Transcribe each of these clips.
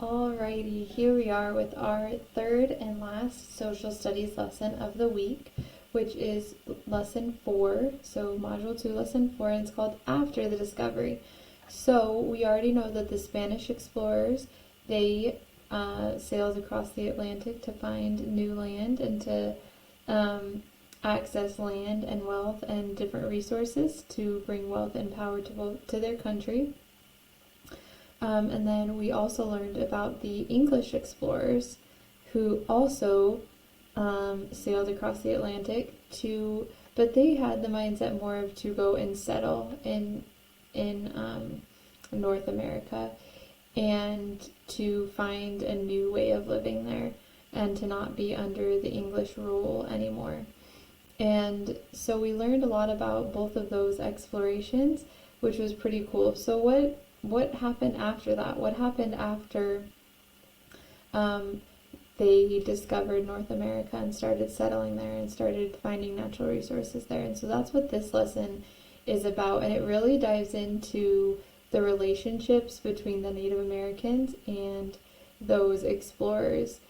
Alrighty, here we are with our third and last social studies lesson of the week, which is lesson 4, so module 2, lesson 4, and it's called After the Discovery. So we already know that the Spanish explorers, they sailed across the Atlantic to find new land and to access land and wealth and different resources to bring wealth and power to their country. And then we also learned about the English explorers who also sailed across the Atlantic but they had the mindset more of to go and settle in North America and to find a new way of living there and to not be under the English rule anymore. And so we learned a lot about both of those explorations, which was pretty cool. So what happened after that? What happened after they discovered North America and started settling there and started finding natural resources there? And so that's what this lesson is about, and it really dives into the relationships between the Native Americans and those explorers,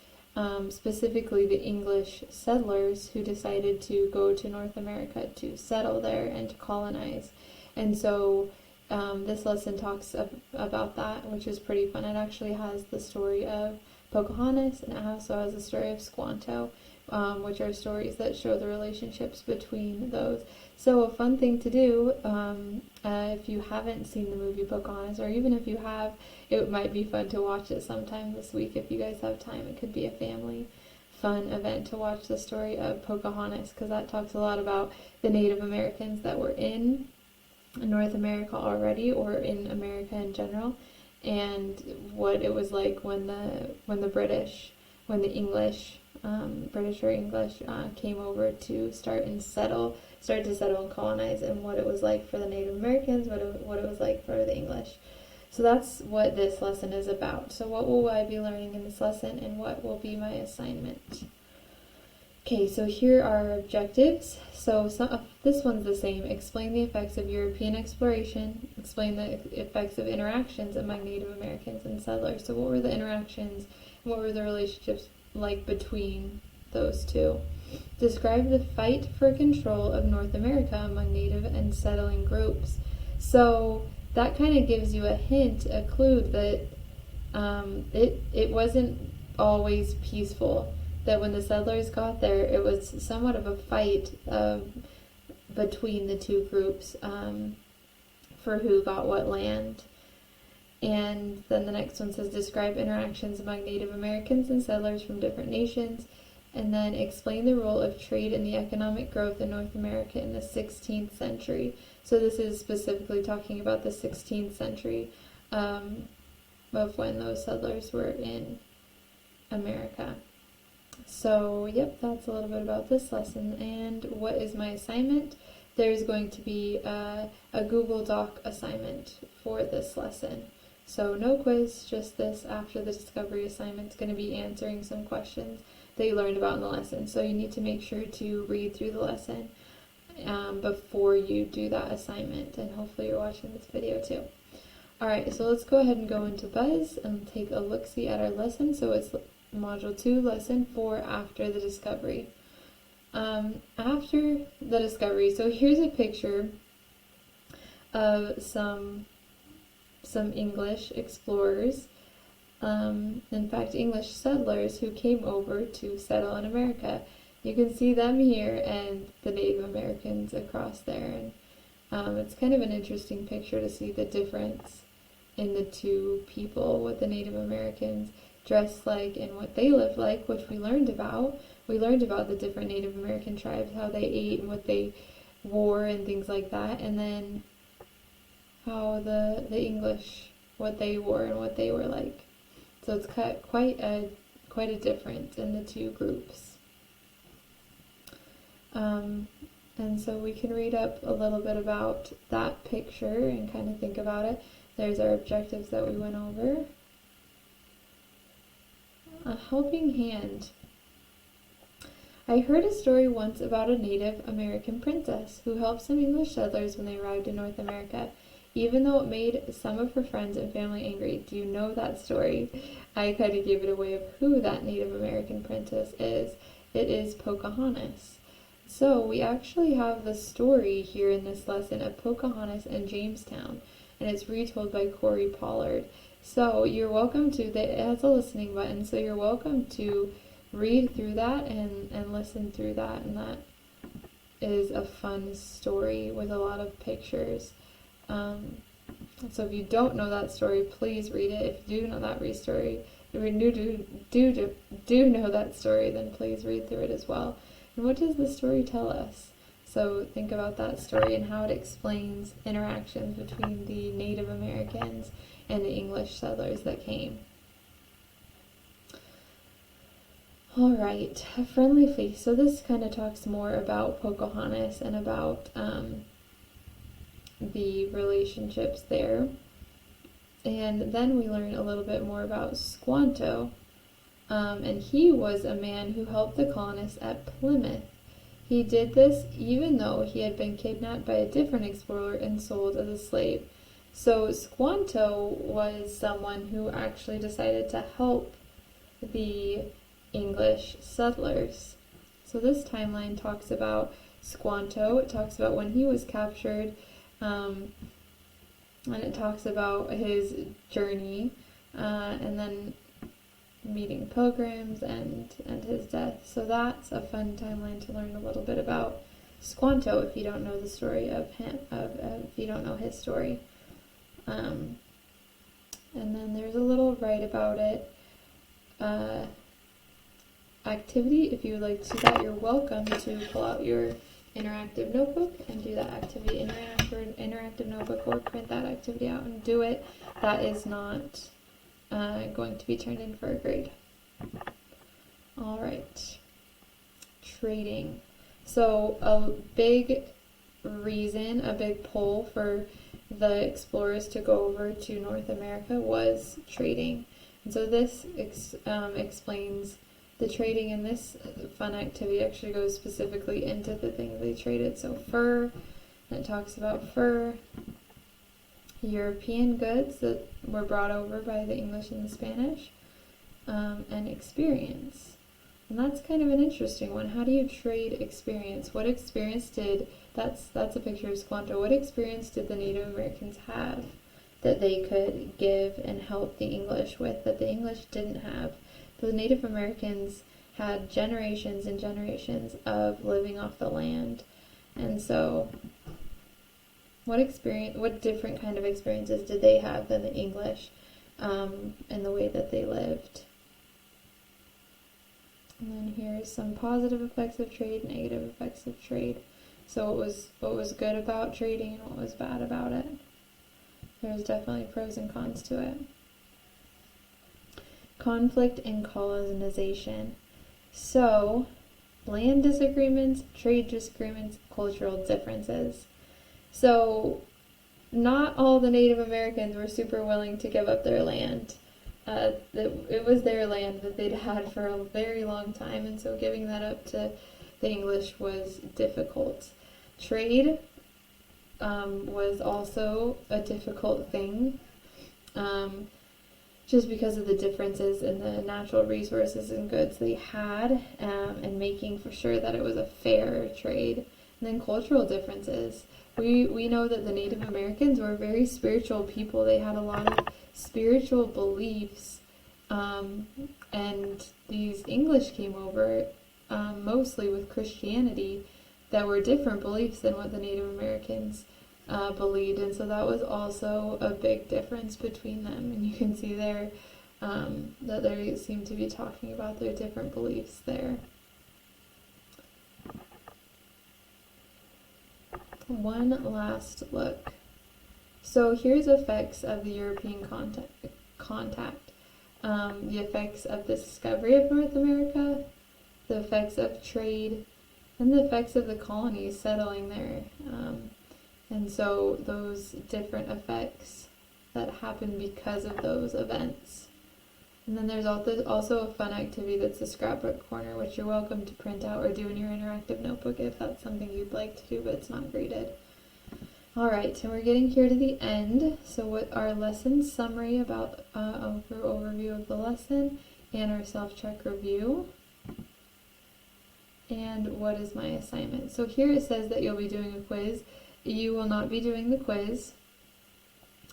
specifically the English settlers who decided to go to North America to settle there and to colonize. And so this lesson talks about that, which is pretty fun. It actually has the story of Pocahontas, and it also has the story of Squanto, which are stories that show the relationships between those. So a fun thing to do, if you haven't seen the movie Pocahontas, or even if you have, it might be fun to watch it sometime this week if you guys have time. It could be a family fun event to watch the story of Pocahontas, because that talks a lot about the Native Americans that were in North America already, or in America in general, and what it was like when the English, British or English, came over to start to settle and colonize, and what it was like for the Native Americans, what it was like for the English. So that's what this lesson is about. So what will I be learning in this lesson, and what will be my assignment? Okay, so here are our objectives. So this one's the same. Explain the effects of European exploration. Explain the effects of interactions among Native Americans and settlers. So what were the interactions, and what were the relationships like between those two? Describe the fight for control of North America among Native and settling groups. So that kind of gives you a hint, a clue that it wasn't always peaceful. That when the settlers got there, it was somewhat of a fight between the two groups for who got what land. And then the next one says, describe interactions among Native Americans and settlers from different nations, and then explain the role of trade in the economic growth in North America in the 16th century. So this is specifically talking about the 16th century of when those settlers were in America. So, yep, that's a little bit about this lesson. And what is my assignment? There's going to be a Google Doc assignment for this lesson. So no quiz, just this after the discovery assignment is going to be answering some questions that you learned about in the lesson. So you need to make sure to read through the lesson before you do that assignment. And hopefully you're watching this video too. Alright, so let's go ahead and go into Buzz and take a look-see at our lesson. So it's Module 2, Lesson 4, After the Discovery. After the discovery, so here's a picture of some English explorers, in fact English settlers who came over to settle in America. You can see them here and the Native Americans across there, and it's kind of an interesting picture to see the difference in the two people, what the Native Americans dressed like and what they lived like, which we learned about. We learned about the different Native American tribes, how they ate and what they wore and things like that, and then how the English, what they wore and what they were like. So it's quite a difference in the two groups. And so we can read up a little bit about that picture and kind of think about it. There's our objectives that we went over. A helping hand. I heard a story once about a Native American princess who helped some English settlers when they arrived in North America. even though it made some of her friends and family angry. Do you know that story? I kind of gave it away of who that Native American princess is. It is Pocahontas. So we actually have the story here in this lesson of Pocahontas and Jamestown, and it's retold by Corey Pollard. So you're welcome to, it has a listening button, so you're welcome to read through that and listen through that, and that is a fun story with a lot of pictures. So if you don't know that story, please read it. If you do know that story, if you do know that story, then please read through it as well. And what does the story tell us? So think about that story and how it explains interactions between the Native Americans and the English settlers that came. All right, a friendly face. So this kind of talks more about Pocahontas and about the relationships there. And then we learn a little bit more about Squanto. And he was a man who helped the colonists at Plymouth. He did this even though he had been kidnapped by a different explorer and sold as a slave. So Squanto was someone who actually decided to help the English settlers. So this timeline talks about Squanto. It talks about when he was captured, and it talks about his journey, and then meeting pilgrims and his death. So that's a fun timeline to learn a little bit about Squanto if you don't know the story of him, if you don't know his story. And then there's a little write about it. Activity, if you would like to do that, you're welcome to pull out your interactive notebook and do that activity in your interactive notebook, or print that activity out and do it. That is not going to be turned in for a grade. All right, trading. So a big reason, a big pull for the explorers to go over to North America was trading. And so this explains the trading, and this fun activity actually goes specifically into the things they traded. So fur, and it talks about fur, European goods that were brought over by the English and the Spanish, and experience. And that's kind of an interesting one. How do you trade experience? What experience that's a picture of Squanto. What experience did the Native Americans have that they could give and help the English with that the English didn't have? The Native Americans had generations and generations of living off the land. And so what different kind of experiences did they have than the English, in the way that they lived? And then here's some positive effects of trade, negative effects of trade. So what was good about trading and what was bad about it. There's definitely pros and cons to it. Conflict and colonization. So, land disagreements, trade disagreements, cultural differences. So, not all the Native Americans were super willing to give up their land. It was their land that they'd had for a very long time, and so giving that up to the English was difficult. Trade was also a difficult thing, just because of the differences in the natural resources and goods they had, and making for sure that it was a fair trade. And then cultural differences. We know that the Native Americans were very spiritual people. They had a lot of spiritual beliefs, and these English came over mostly with Christianity that were different beliefs than what the Native Americans believed, and so that was also a big difference between them. And you can see there that they seem to be talking about their different beliefs there. One last look. So here's effects of the European contact. The effects of the discovery of North America, the effects of trade, and the effects of the colonies settling there. And so those different effects that happen because of those events. And then there's also a fun activity that's the scrapbook corner, which you're welcome to print out or do in your interactive notebook if that's something you'd like to do, but it's not graded. Alright, and we're getting here to the end. So what our lesson summary about overview of the lesson and our self-check review. And what is my assignment? So here it says that you'll be doing a quiz. You will not be doing the quiz.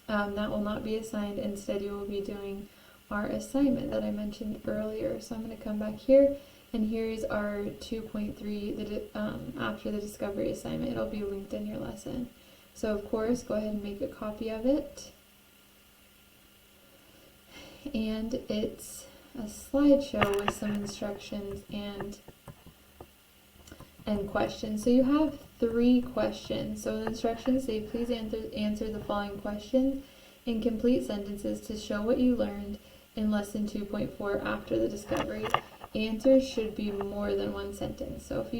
That will not be assigned. Instead, you will be doing our assignment that I mentioned earlier. So I'm going to come back here, and here's our 2.3 after the discovery assignment. It'll be linked in your lesson. So of course, go ahead and make a copy of it. And it's a slideshow with some instructions and questions. So you have 3 questions. So the instructions say, please answer the following questions in complete sentences to show what you learned in lesson 2.4 after the discovery. Answers should be more than 1 sentence. So if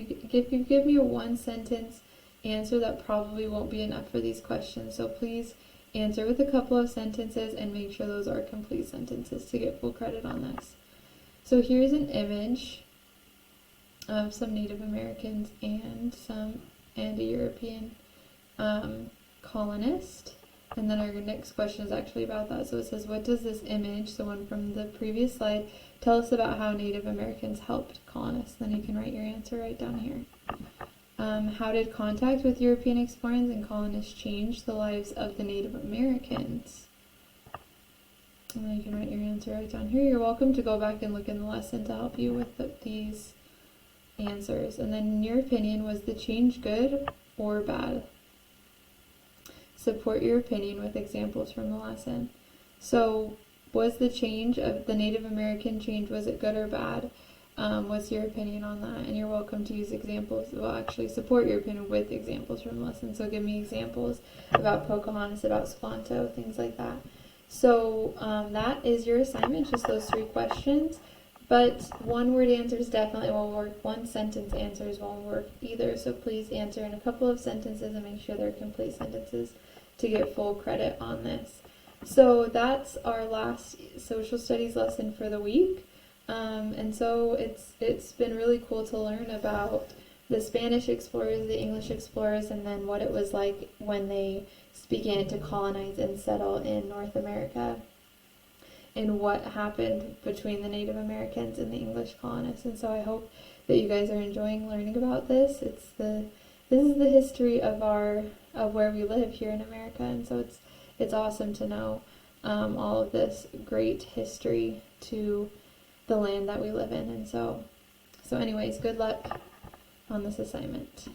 you give me a 1 sentence answer, that probably won't be enough for these questions. So please answer with a couple of sentences and make sure those are complete sentences to get full credit on this. So here's an image of some Native Americans and a European colonist. And then our next question is actually about that. So it says, what does this image, the one from the previous slide, tell us about how Native Americans helped colonists? Then you can write your answer right down here. How did contact with European explorers and colonists change the lives of the Native Americans? And then you can write your answer right down here. You're welcome to go back and look in the lesson to help you with these answers. And then, in your opinion, was the change good or bad? Support your opinion with examples from the lesson. So, was the change of the Native American change, was it good or bad? What's your opinion on that? And you're welcome to use examples. Well, actually, support your opinion with examples from the lesson. So give me examples about Pocahontas, about Squanto, things like that. So that is your assignment, just those 3 questions. But 1-word answers definitely won't work. 1-sentence answers won't work either. So please answer in a couple of sentences and make sure they're complete sentences to get full credit on this. So that's our last social studies lesson for the week. And so it's been really cool to learn about the Spanish explorers, the English explorers, and then what it was like when they began to colonize and settle in North America, and what happened between the Native Americans and the English colonists. And so I hope that you guys are enjoying learning about this. This is the history of where we live here in America, and so it's awesome to know all of this great history to the land that we live in. And so anyways, good luck on this assignment.